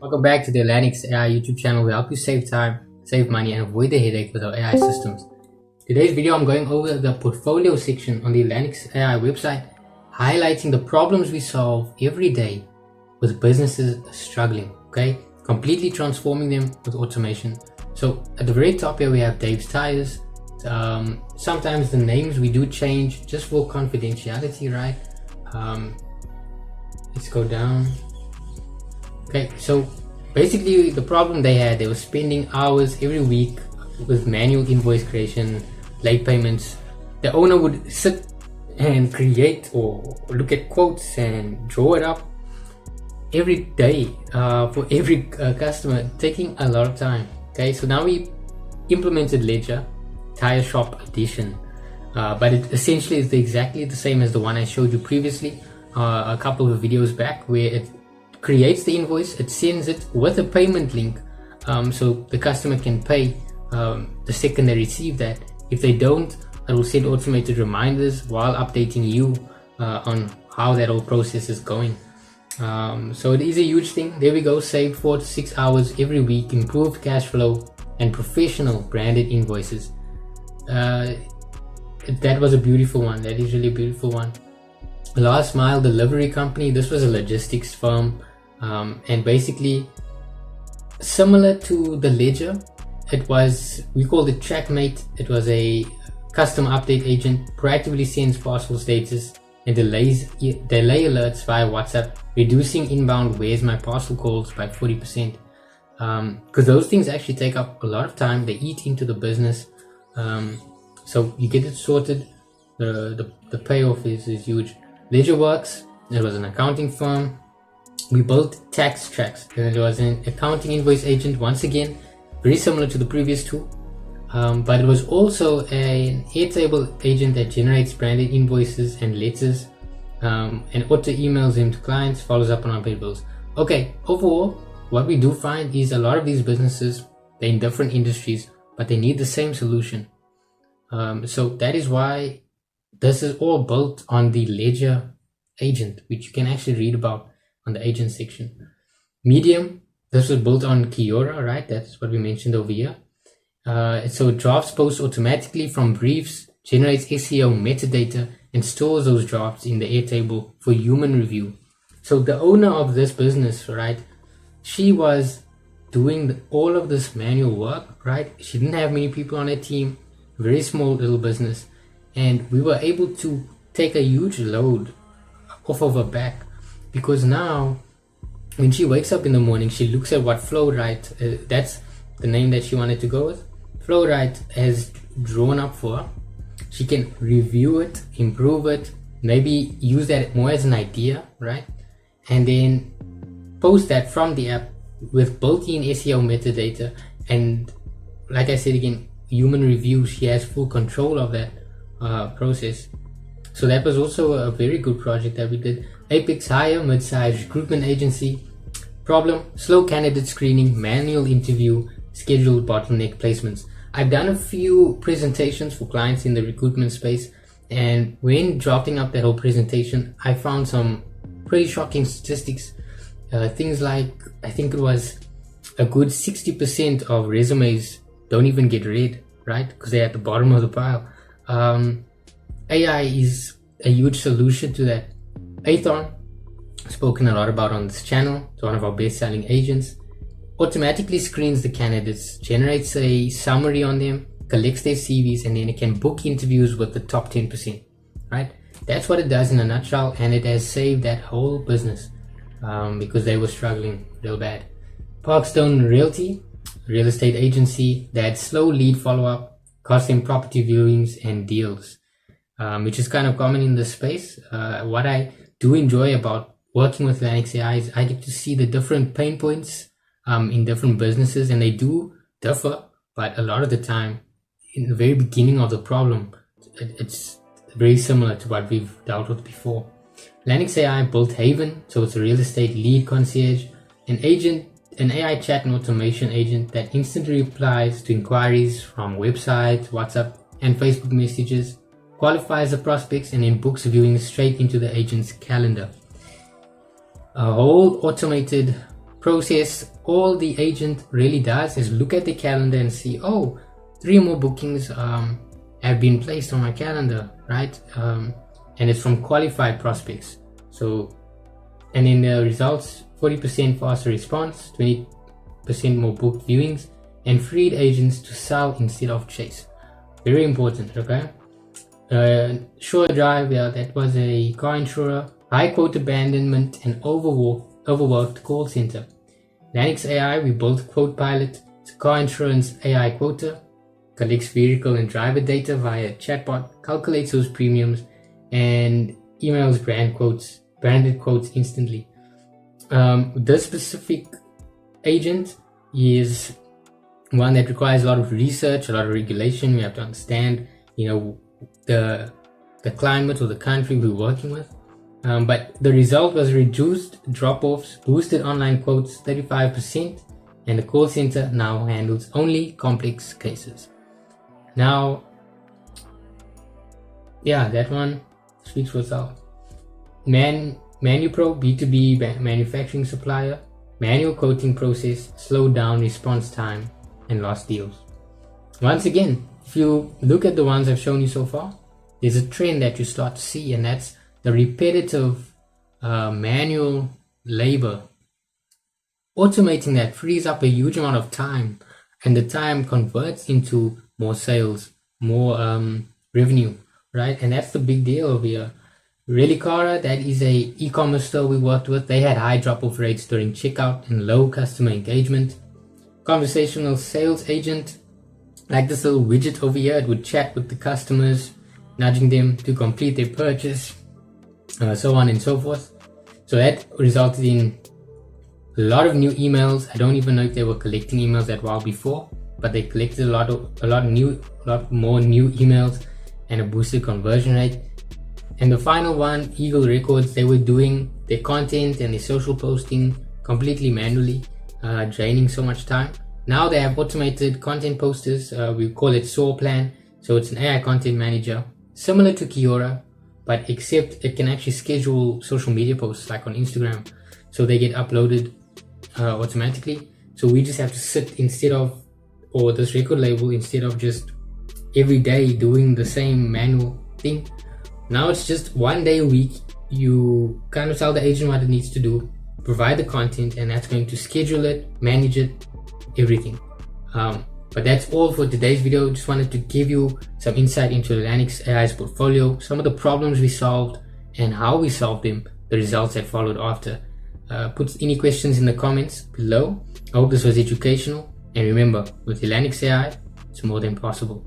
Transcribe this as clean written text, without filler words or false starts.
Welcome back to the Elanix AI YouTube channel. We help you save time, save money, and avoid the headache with our AI systems. Today's video, I'm going over the portfolio section on the Elanix AI website, highlighting the problems we solve every day with businesses struggling, okay? Completely transforming them with automation. So at the very top here, we have Dave's Tires. Sometimes the names we do change just for confidentiality, right? Let's go down. Okay, so basically the problem they were spending hours every week with manual invoice creation, late payments. The owner would sit and create or look at quotes and draw it up every day for every customer, taking a lot of time. Okay, so now we implemented Ledger Tire Shop Edition, but it essentially is exactly the same as the one I showed you previously a couple of videos back, where it creates the invoice, it sends it with a payment link, so the customer can pay the second they receive that. If they don't, it will send automated reminders while updating you on how that whole process is going. So it is a huge thing. There we go, saved 4 to 6 hours every week, improved cash flow, and professional branded invoices. That was a beautiful one. That is really a beautiful one. Last mile delivery company. This was a logistics firm, and basically similar to the Ledger. We called it Trackmate. It was a custom update agent, proactively sends parcel status and delay alerts via WhatsApp, reducing inbound "where's my parcel" calls by 40%, because those things actually take up a lot of time. They eat into the business, so you get it sorted, the payoff is huge. LedgerWorks, it was an accounting firm. We built tax tracks, and it was an accounting invoice agent, once again very similar to the previous two, but it was also an Airtable agent that generates branded invoices and letters, and auto emails them to clients, follows up on unpaid bills. Okay, overall what we do find is a lot of these businesses, they're in different industries, but they need the same solution. So that is why this is all built on the Ledger agent, which you can actually read about on the agent section. Medium, this was built on Kiora, right? That's what we mentioned over here. So it drafts posts automatically from briefs, generates SEO metadata, and stores those drafts in the Airtable for human review. So the owner of this business, right, she was doing all of this manual work, right? She didn't have many people on her team, very small little business. And we were able to take a huge load off of her back, because now when she wakes up in the morning, she looks at what FlowRight, that's the name that she wanted to go with, FlowRight has drawn up for her. She can review it, improve it, maybe use that more as an idea, right? And then post that from the app with built-in SEO metadata. And like I said again, human review, she has full control of that process. So that was also a very good project that we did. Apex Hire, mid-size recruitment agency. Problem: slow candidate screening, manual interview, scheduled bottleneck placements. I've done a few presentations for clients in the recruitment space, and when drafting up that whole presentation, I found some pretty shocking statistics. Things like, I think it was a good 60% of resumes don't even get read, right? Because they're at the bottom of the pile. AI is a huge solution to that. Athon, spoken a lot about on this channel, it's one of our best-selling agents. Automatically screens the candidates, generates a summary on them, collects their CVs, and then it can book interviews with the top 10%, right? That's what it does in a nutshell, and it has saved that whole business because they were struggling real bad. Parkstone Realty, real estate agency that had slow lead follow-up, cost them property viewings and deals, which is kind of common in this space. What I do enjoy about working with Elanix AI is I get to see the different pain points in different businesses, and they do differ, but a lot of the time in the very beginning of the problem, it's very similar to what we've dealt with before. Elanix AI built Haven, so it's a real estate lead concierge, an AI chat and automation agent that instantly replies to inquiries from websites, WhatsApp, and Facebook messages, qualifies the prospects, and then books viewing straight into the agent's calendar. A whole automated process. All the agent really does is look at the calendar and see, oh, 3 more bookings have been placed on my calendar, right? And it's from qualified prospects. So, and in the results, 40% faster response, 20% more booked viewings, and freed agents to sell instead of chase. Very important, okay? Sure Drive, yeah, that was a car insurer. High quote abandonment and overworked call center. Elanix AI, we built Quote Pilot. It's a car insurance AI quoter. Collects vehicle and driver data via chatbot, calculates those premiums, and emails branded quotes instantly. This specific agent is one that requires a lot of research, a lot of regulation. We have to understand, the climate or the country we're working with. But the result was reduced drop-offs, boosted online quotes 35%, and the call center now handles only complex cases. Now, yeah, that one speaks for itself. ManuPro, B2B manufacturing supplier, manual quoting process, slowed down response time, and lost deals. Once again, if you look at the ones I've shown you so far, there's a trend that you start to see, and that's the repetitive manual labor. Automating that frees up a huge amount of time, and the time converts into more sales, more revenue, right? And that's the big deal over here. Relicara, that is a e-commerce store we worked with. They had high drop-off rates during checkout and low customer engagement. Conversational sales agent, like this little widget over here, it would chat with the customers, nudging them to complete their purchase, so on and so forth. So that resulted in a lot of new emails. I don't even know if they were collecting emails that while before, but they collected a lot more new emails and a boosted conversion rate. And the final one, Eagle Records, they were doing their content and their social posting completely manually, draining so much time. Now they have automated content posters. We call it SoarPlan. So it's an AI content manager, similar to Kiora, but except it can actually schedule social media posts like on Instagram. So they get uploaded automatically. So we just have to sit or this record label, instead of just every day doing the same manual thing. Now it's just one day a week. You kind of tell the agent what it needs to do, provide the content, and that's going to schedule it, manage it, everything. But that's all for today's video. Just wanted to give you some insight into Elanix AI's portfolio, some of the problems we solved and how we solved them, the results that followed after. Put any questions in the comments below. I hope this was educational. And remember, with Elanix AI, it's more than possible.